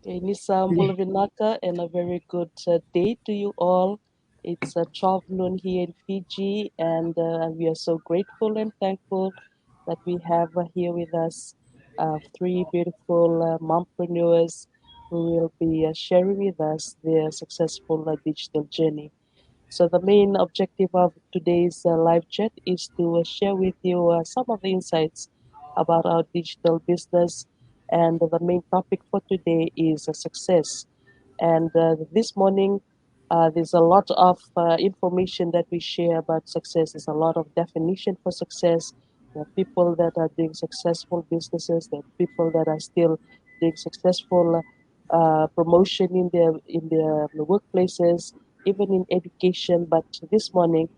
Nisa Mbulavinaka, and a very good day to you all. It's 12 noon here in Fiji, and we are so grateful and thankful that we have here with us three beautiful mompreneurs who will be sharing with us their successful digital journey. So, the main objective of today's live chat is to share with you some of the insights about our digital business. And the main topic for today is success. And this morning, there's a lot of information that we share about success. There's a lot of definition for success. There are people that are doing successful businesses. There are people that are still doing successful promotion in their workplaces, even in education. But this morning,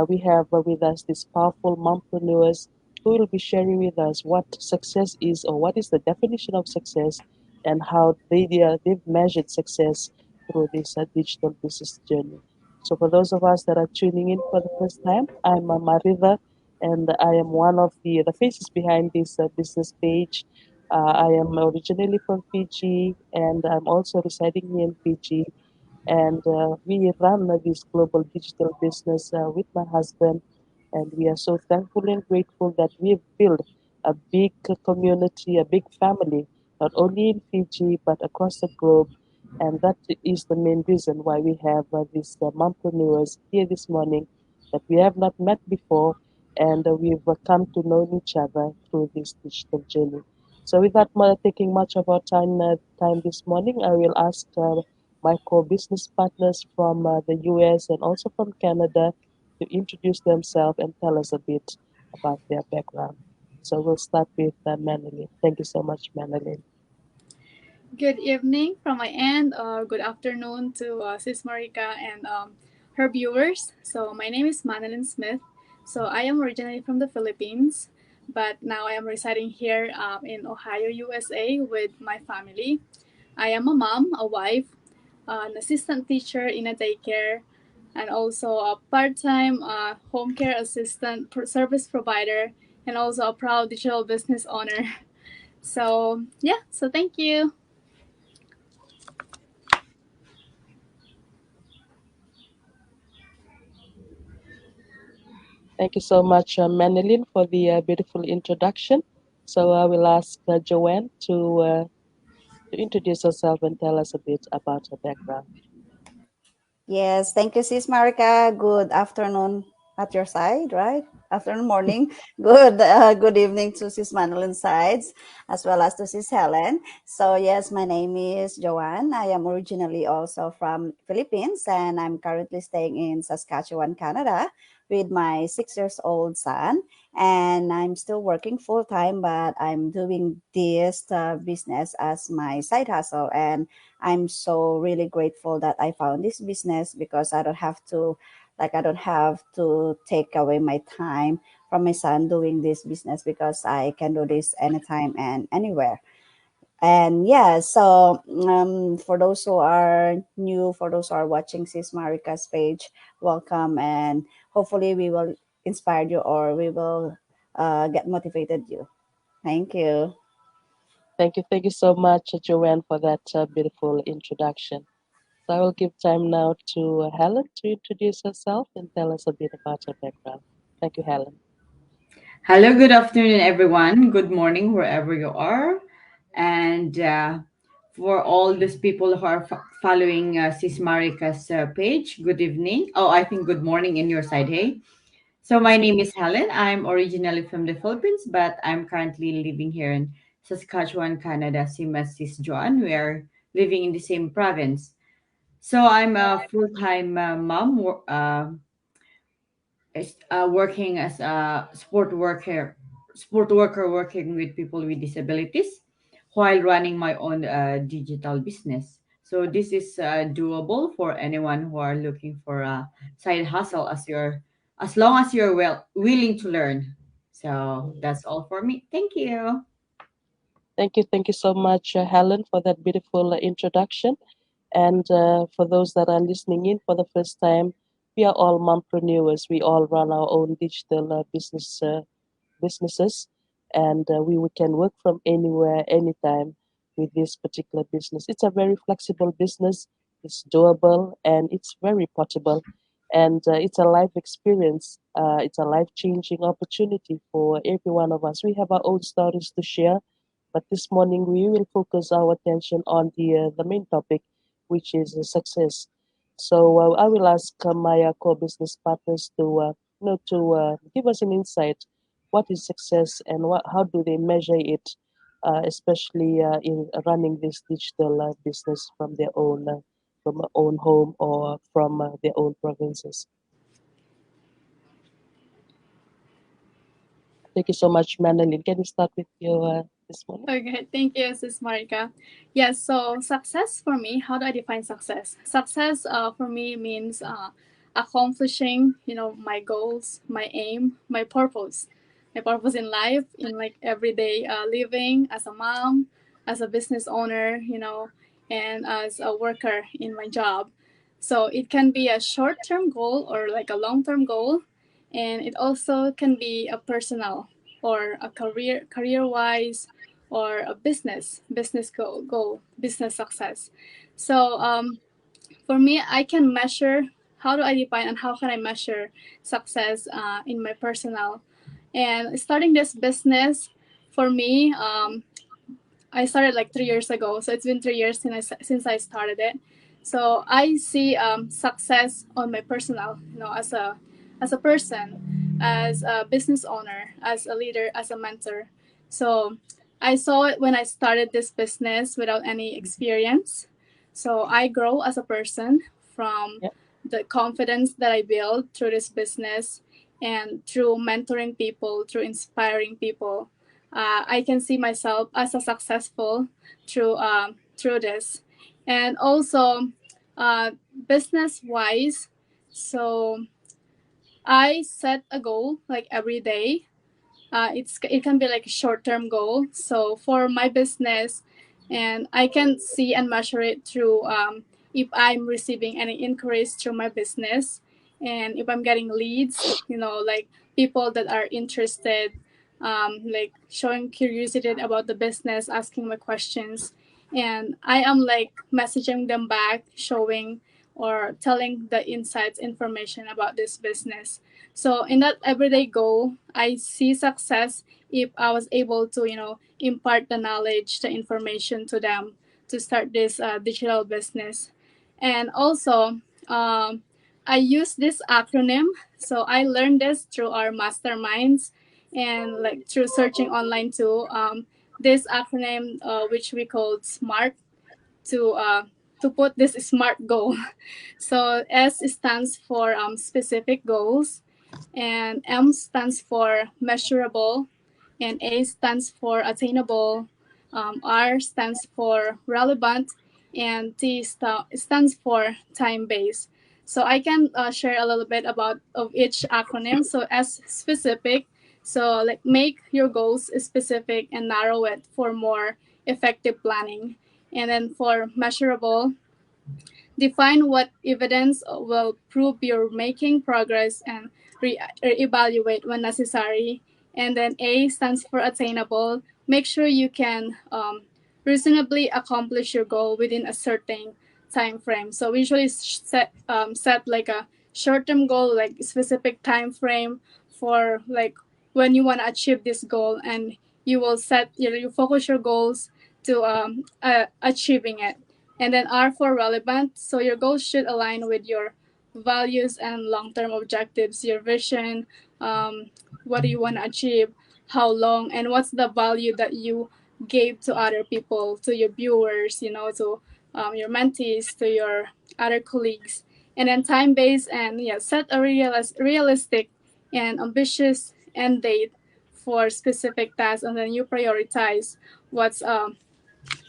we have with us these powerful mompreneurs who will be sharing with us what success is, or what is the definition of success, and how they've measured success through this digital business journey. So, for those of us that are tuning in for the first time, I'm Mariva, and I am one of the faces behind this business page. I am originally from Fiji, and I'm also residing here in Fiji. And we run this global digital business with my husband, and we are so thankful and grateful that we've built a big community, a big family, not only in Fiji but across the globe. And that is the main reason why we have these mompreneurs here this morning that we have not met before, and we've come to know each other through this digital journey. So, without taking much of our time this morning, I will ask my co-business partners from the US and also from Canada to introduce themselves and tell us a bit about their background. So we'll start with Manilyn. Thank you so much, Manilyn. Good evening from my end, or good afternoon to Sis Marika and her viewers. So, my name is Manilyn Smith. So, I am originally from the Philippines, but now I am residing here in Ohio, USA with my family. I am a mom, a wife, an assistant teacher in a daycare, and also a part time home care assistant service provider, and also a proud digital business owner. So, yeah, so thank you. Thank you so much, Manilyn, for the beautiful introduction. So I will ask Joanne to introduce herself and tell us a bit about her background. Yes, thank you, Sis Marika. Good afternoon at your side, right? Afternoon, morning. Good evening to Sis Manolin sides, as well as to Sis Helen. So yes, my name is Joanne. I am originally also from Philippines, and I'm currently staying in Saskatchewan, Canada, with my 6 years old son. And I'm still working full time, but I'm doing this business as my side hustle, and I'm so really grateful that I found this business because I don't have to take away my time from my son doing this business because I can do this anytime and anywhere. And yeah, so for those who are new, for those who are watching Sis Marika's page, welcome, and hopefully we will inspire you, or we will get motivated you. Thank you. Thank you so much, Joanne, for that beautiful introduction. So I will give time now to Helen to introduce herself and tell us a bit about her background. Thank you, Helen. Hello, good afternoon, everyone. Good morning, wherever you are. And for all these people who are following Sis Marika's page, good evening. Oh, I think good morning in your side, hey? So, my name is Helen. I'm originally from the Philippines, but I'm currently living here in Saskatchewan, Canada, same as Sis Joan. We are living in the same province. So, I'm a full time mom. Working as a sport worker working with people with disabilities while running my own digital business. So this is doable for anyone who are looking for a side hustle as long as you're willing to learn. So that's all for me. Thank you. Thank you so much, Helen, for that beautiful introduction. And for those that are listening in for the first time, we are all mompreneurs. We all run our own digital businesses, and we can work from anywhere, anytime. with this particular business. It's a very flexible business. It's doable and it's very portable, and it's a life experience. It's a life-changing opportunity for every one of us. We have our own stories to share, but this morning we will focus our attention on the main topic, which is success. So I will ask my co-business partners to give us an insight. What is success, and how do they measure it, especially in running this digital business from their own home or from their own provinces. Thank you so much, Manalyn. Can you start with you this morning? Okay, thank you, Sis Marika. Yes, so success for me, how do I define success? Success for me means accomplishing, my goals, my aim, my purpose in life, in like everyday living as a mom, as a business owner, and as a worker in my job. So it can be a short-term goal or like a long-term goal, and it also can be a personal or a career-wise or a business goal, business success. So for me, I can measure, how do I define and how can I measure success in my personal. And starting this business for me, I started like 3 years ago, so it's been 3 years since I started it. So I see success on my personal, as a person, as a business owner, as a leader, as a mentor. So I saw it when I started this business without any experience. So I grow as a person from Yeah. the confidence that I build through this business and through mentoring people, through inspiring people. I can see myself as a successful through this, and also business wise. So I set a goal like every day. It can be like a short term goal. So for my business, and I can see and measure it through if I'm receiving any inquiries through my business, and if I'm getting leads, like people that are interested, like showing curiosity about the business, asking my questions, and I am like messaging them back, showing or telling the insights information about this business. So in that everyday goal, I see success if I was able to, impart the knowledge, the information to them to start this digital business. And also, I use this acronym. So I learned this through our masterminds and like through searching online too. This acronym, which we called SMART, to put this SMART goal. So S stands for specific goals, and M stands for measurable, and A stands for attainable, R stands for relevant, and stands for time based. So I can share a little bit about of each acronym. So S, specific. So like make your goals specific and narrow it for more effective planning. And then for measurable, define what evidence will prove you're making progress and evaluate when necessary. And then A stands for attainable. Make sure you can reasonably accomplish your goal within a certain time frame. So we usually set like a short-term goal, like specific time frame for like when you want to achieve this goal, and you will you focus your goals to achieving it. And then R for relevant. So your goals should align with your values and long term objectives, your vision, what do you want to achieve, how long, and what's the value that you gave to other people, to your viewers, to your mentees, to your other colleagues. And then time based, and yeah, set a realistic and ambitious end date for specific tasks, and then you prioritize what's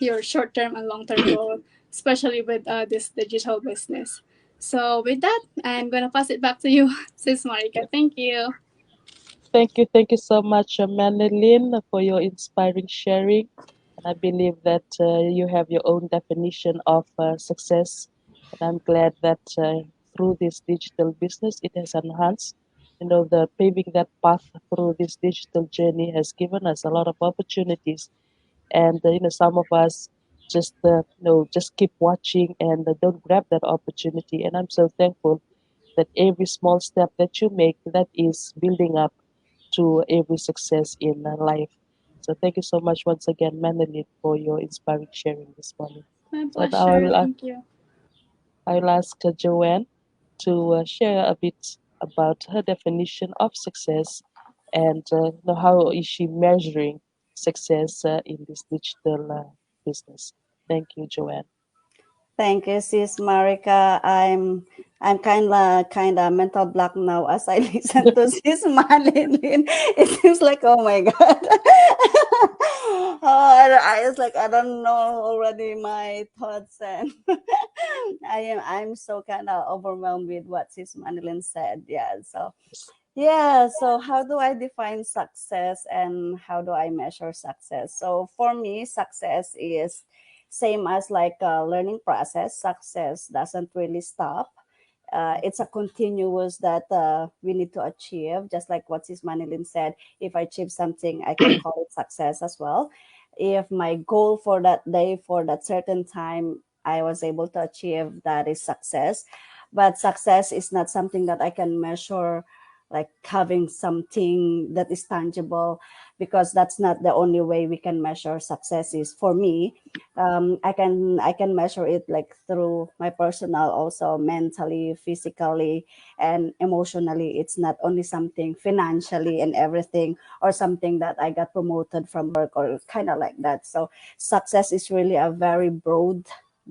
your short term and long term goal, especially with this digital business. So, with that, I'm going to pass it back to you, Sis Marika. Thank you. Thank you so much, Manalyn, for your inspiring sharing. And I believe that you have your own definition of success. And I'm glad that through this digital business, it has enhanced. The paving that path through this digital journey has given us a lot of opportunities. And some of us just keep watching and don't grab that opportunity. And I'm so thankful that every small step that you make, that is building up to every success in life. So thank you so much once again, Maneline, for your inspiring sharing this morning. My So now pleasure. Thank you. I'll ask Joanne to share a bit about her definition of success and how is she measuring success in this digital business. Thank you, Joanne. Thank you, Sis Marika. I'm kinda mental block now as I listen to Sis Marilyn. It seems like, oh my God. I was like, I don't know already my thoughts, and I'm so kind of overwhelmed with what Sis Marilyn said. Yeah. So how do I define success and how do I measure success? So for me, success is same as like a learning process. Success doesn't really stop. It's a continuous that we need to achieve. Just like what Sis Manilin said, if I achieve something, I can call it success as well. If my goal for that day, for that certain time, I was able to achieve, that is success. But success is not something that I can measure, like having something that is tangible, because that's not the only way we can measure success. Is for me, I can measure it like through my personal, also mentally, physically, and emotionally. It's not only something financially and everything, or something that I got promoted from work or kind of like that. So success is really a very broad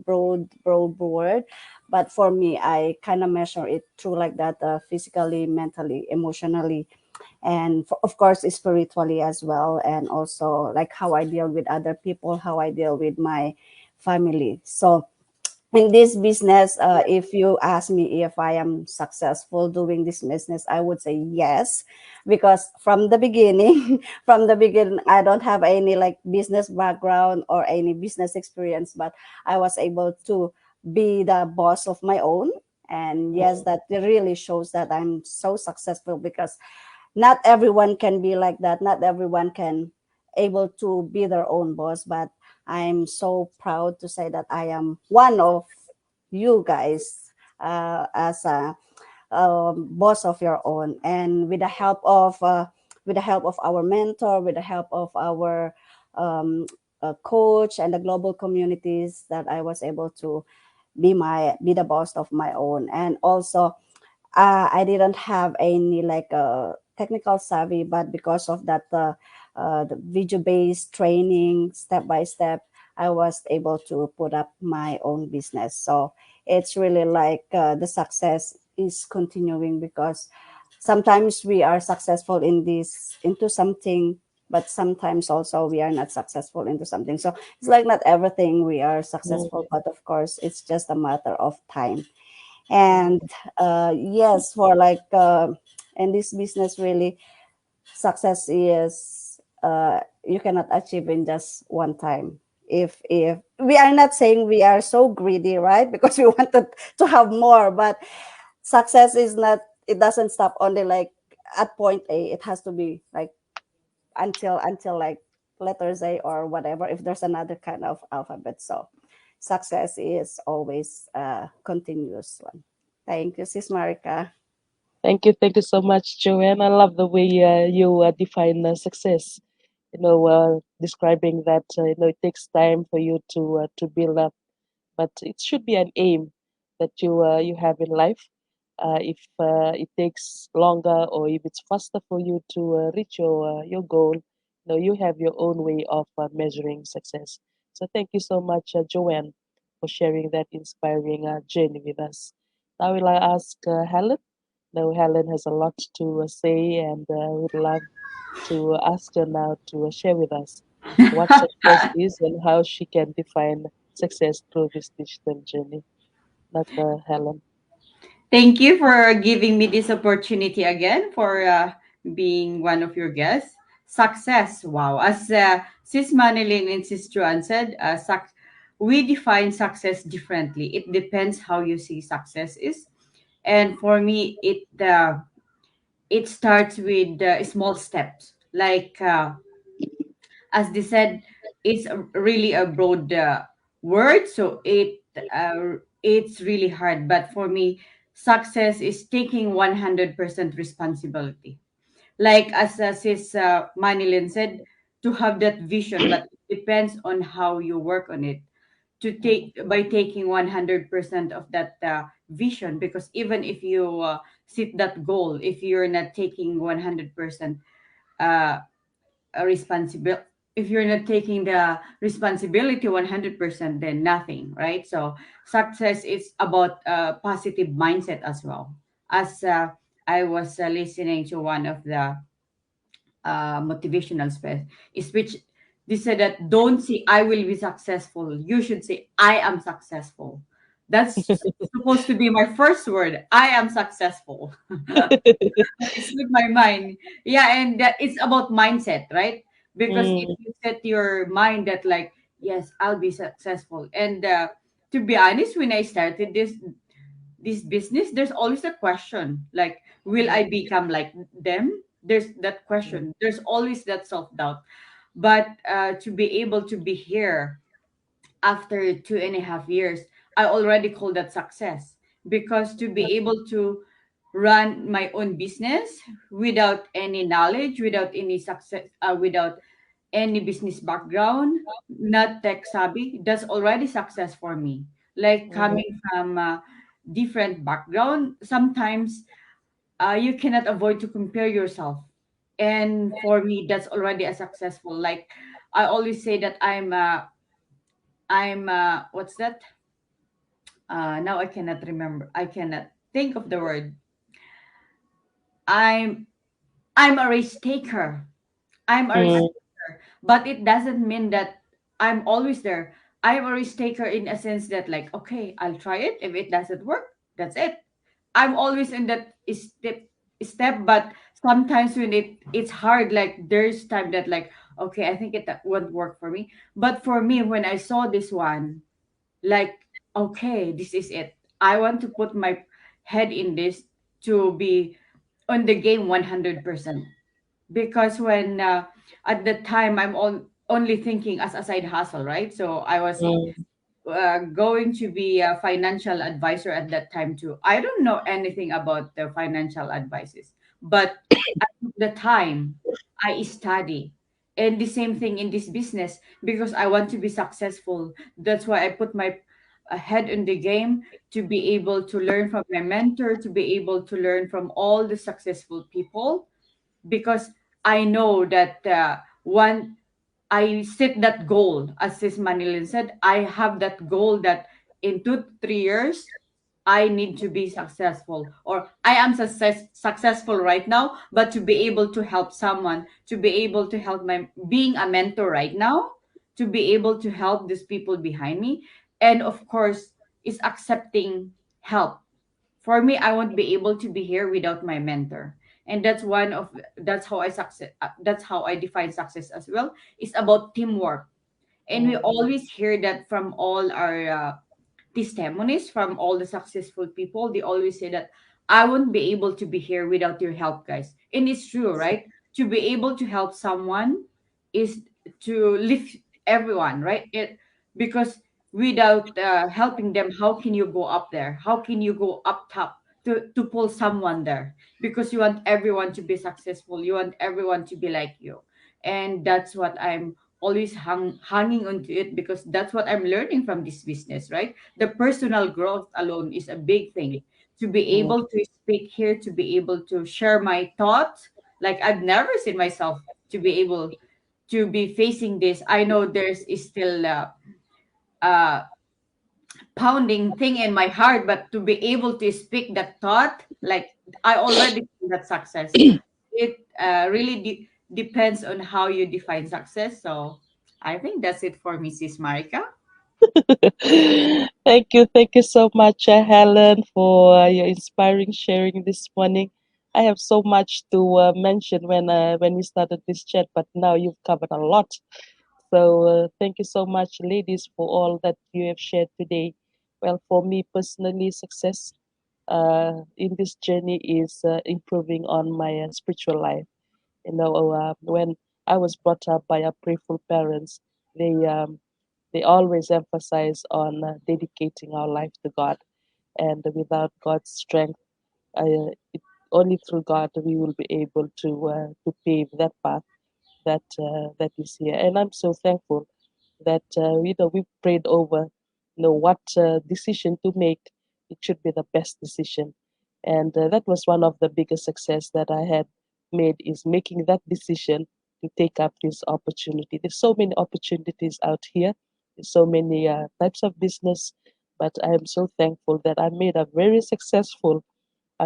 word. But for me, I kind of measure it through like that, physically, mentally, emotionally, and of course spiritually as well, and also like how I deal with other people, how I deal with my family. So in this business, if you ask me if I am successful doing this business, I would say yes, because from the beginning, from the beginning, I don't have any like business background or any business experience, but I was able to be the boss of my own. And yes, that really shows that I'm so successful, because not everyone can be like that. Not everyone can able to be their own boss, but I'm so proud to say that I am one of you guys, as a boss of your own, and with the help of our mentor, with the help of our um, coach and the global communities, that I was able to be the boss of my own. And also, I didn't have any like technical savvy, but because of that, the video based training, step by step, I was able to put up my own business. So it's really like, the success is continuing, because sometimes we are successful in this into something, but sometimes also we are not successful into something. So it's like not everything we are successful, but of course it's just a matter of time. And yes, for like, in this business, really, success is, you cannot achieve in just one time. If we are not saying we are so greedy, right? Because we wanted to have more, but success is not, it doesn't stop only like at point A. It has to be like until like letters A or whatever, if there's another kind of alphabet. So success is always a continuous one. Thank you, Sis Marika. Thank you so much, Joanne. I love the way you define success. Describing that it takes time for you to build up, but it should be an aim that you have in life. If it takes longer or if it's faster for you to reach your goal, you have your own way of measuring success. So thank you so much, Joanne, for sharing that inspiring journey with us. Now will I ask Helen? Now Helen has a lot to say, and would love to ask her now to share with us what success is and how she can define success through this digital journey. Not Helen. Thank you for giving me this opportunity again for being one of your guests. Success, wow. As Sis Manilin and Sis Joanne said, we define success differently. It depends how you see success is. And for me, it starts with small steps. Like as they said, it's really a broad word, so it's really hard. But for me, success is taking 100% responsibility. Like as his Manilin said, to have that vision, but it depends on how you work on it. To take by taking 100% of that vision, because even if you set that goal, if you're not taking 100% uh, a responsibility, if you're not taking the responsibility 100%, then nothing, right? So success is about positive mindset as well. As I was listening to one of the motivational speech, they said that don't say I will be successful, you should say I am successful. That's supposed to be my first word, I am successful. It's with my mind. Yeah, and that it's about mindset, right? Because if Mm, you set your mind that like, yes, I'll be successful. And to be honest, when I started this business, there's always a question like, will I become like them? There's that question. There's always that self-doubt. But to be able to be here after 2.5 years, I already call that success, because to be able to run my own business without any knowledge, without any success, without any business background, not tech savvy, that's already success for me. Like mm, coming from a different background, sometimes you cannot avoid to compare yourself. And for me, that's already a successful. Like I always say that I'm what's that? Now I cannot remember. I cannot think of the word. I'm I'm a risk taker. I'm a risk mm, taker. But it doesn't mean that I'm always there. I'm a risk taker in a sense that like, okay, I'll try it. If it doesn't work, that's it. I'm always in that step, but sometimes when it's hard, like there's time that like, okay, I think it won't work for me. But for me, when I saw this one, like, okay, this is it, I want to put my head in this, to be on the game 100%. Because when at the time I'm only thinking as a side hustle, right? So I was mm, going to be a financial advisor at that time too. I don't know anything about the financial advices, but at the time I study. And the same thing in this business, because I want to be successful. That's why I put my head in the game, to be able to learn from my mentor, to be able to learn from all the successful people, because I know that one I set that goal, as Sis Manilin said, I have that goal that in 2 to 3 years, I need to be successful, or I am successful right now, but to be able to help someone, to be able to help my being a mentor right now, to be able to help these people behind me, and of course, is accepting help. For me, I won't be able to be here without my mentor. And that's how I success, that's how I define success as well. It's about teamwork. And we mm, always hear that from all our testimonies, from all the successful people. They always say that I won't be able to be here without your help, guys. And it's true, right? To be able to help someone is to lift everyone, right? Because without helping them, how can you go up there? How can you go up top to pull someone there? Because you want everyone to be successful. You want everyone to be like you. And that's what I'm always hanging onto it, because that's what I'm learning from this business, right? The personal growth alone is a big thing. To be mm, able to speak here, to be able to share my thoughts, like I've never seen myself to be able to be facing this. I know there's is still uh, pounding thing in my heart, but to be able to speak that thought, like I already feel that success. It really depends on how you define success. So I think that's it for Mrs. Marika. Thank you so much, Helen, for your inspiring sharing this morning. I have so much to mention when we started this chat, but now you've covered a lot. So thank you so much, ladies, for all that you have shared today. Well, for me personally, success in this journey is improving on my spiritual life. When I was brought up by a prayerful parents, they they always emphasize on dedicating our life to God. And without God's strength, it, only through God we will be able to pave that path that is here. And I'm so thankful that we prayed over, what decision to make. It should be the best decision, and that was one of the biggest success that I had made, is making that decision to take up this opportunity. There's so many opportunities out here. There's so many types of business, but I am so thankful that I made a very successful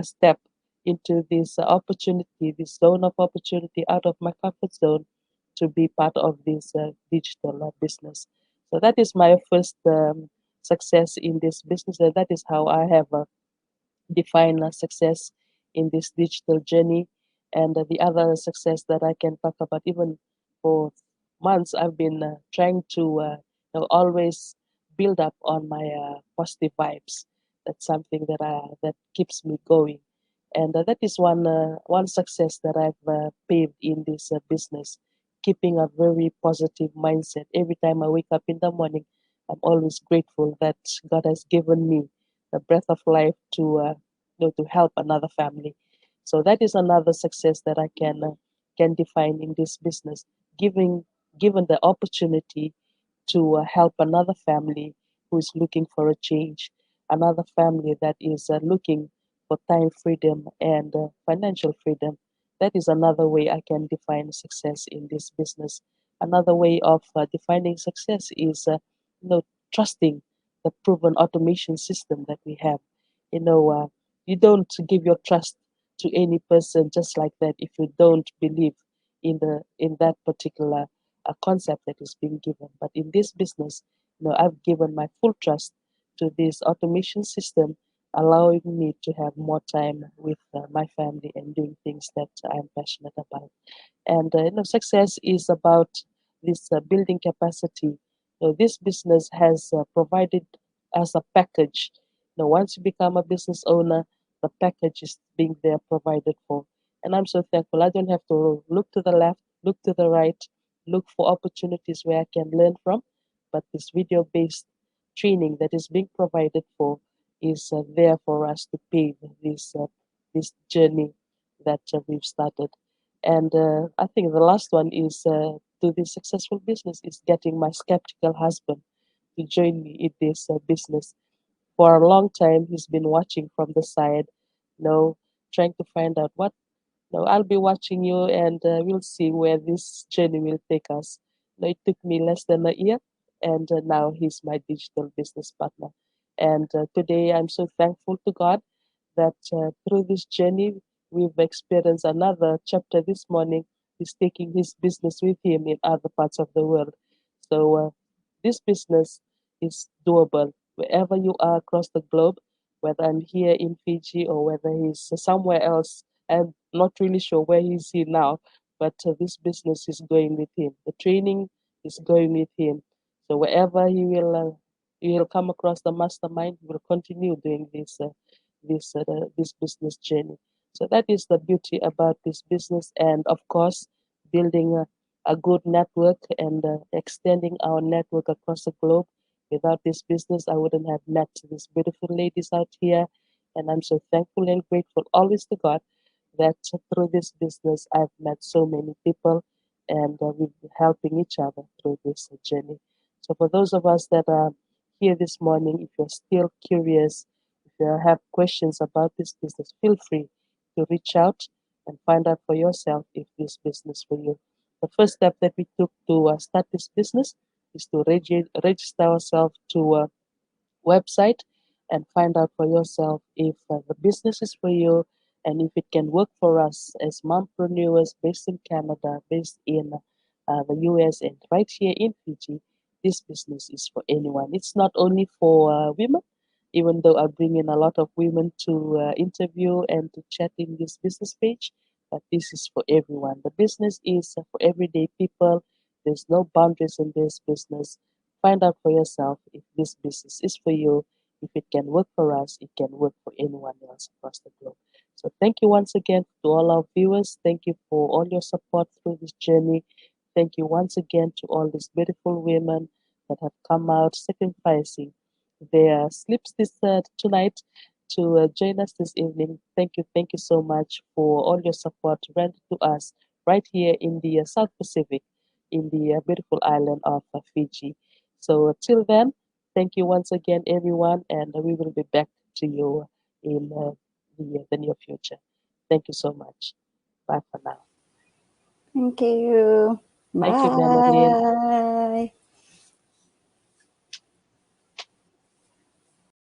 step into this opportunity, this zone of opportunity, out of my comfort zone, to be part of this digital business. So that is my first success in this business, and that is how I have defined success in this digital journey. And the other success that I can talk about, even for months, I've been trying to always build up on my positive vibes. That's something that keeps me going, and that is one success that I've paved in this business. Keeping a very positive mindset every time I wake up in the morning. I'm always grateful that God has given me the breath of life to help another family. So that is another success that I can define in this business. Giving Given the opportunity to help another family who is looking for a change, another family that is looking for time freedom and financial freedom. That is another way I can define success in this business. Another way of defining success is, trusting the proven automation system that we have. You know, you don't give your trust to any person just like that if you don't believe in that particular concept that is being given. But in this business, I've given my full trust to this automation system, allowing me to have more time with my family and doing things that I'm passionate about. And success is about this building capacity. This business has provided as a package. Once you become a business owner, the package is being there provided for. And I'm so thankful. I don't have to look to the left, look to the right, look for opportunities where I can learn from. But this video-based training that is being provided for is there for us to pave this journey that we've started. And I think the last one is, to this successful business, is getting my skeptical husband to join me in this business. For a long time, he's been watching from the side, trying to find out what. No, I'll be watching you, and we'll see where this journey will take us. It took me less than a year, and now he's my digital business partner. And today, I'm so thankful to God that through this journey, we've experienced another chapter this morning. He's taking his business with him in other parts of the world. So this business is doable wherever you are across the globe, whether I'm here in Fiji or whether he's somewhere else. I'm not really sure where he's in now, but this business is going with him. The training is going with him. So wherever he will come across the mastermind, he will continue doing this business journey. So that is the beauty about this business, and of course, building a good network and extending our network across the globe. Without this business, I wouldn't have met these beautiful ladies out here, and I'm so thankful and grateful always to God that through this business I've met so many people, and we've been helping each other through this journey. So for those of us that are here this morning, if you're still curious, if you have questions about this business, feel free to reach out and find out for yourself if this business for you. The first step that we took to start this business is to register ourselves to a website and find out for yourself if the business is for you and if it can work for us as mompreneurs based in Canada, based in the US, and right here in Fiji. This business is for anyone. It's not only for women, even though I bring in a lot of women to interview and to chat in this business page, but this is for everyone. The business is for everyday people. There's no boundaries in this business. Find out for yourself if this business is for you. If it can work for us, it can work for anyone else across the globe. So thank you once again to all our viewers. Thank you for all your support through this journey. Thank you once again to all these beautiful women that have come out sacrificing their sleeps this tonight to join us this evening. Thank you so much for all your support rendered to us right here in the South Pacific, in the beautiful island of Fiji. So till then, thank you once again, everyone, and we will be back to you in the near future. Thank you so much. Bye for now. Thank you. Thank you, Melody. Bye.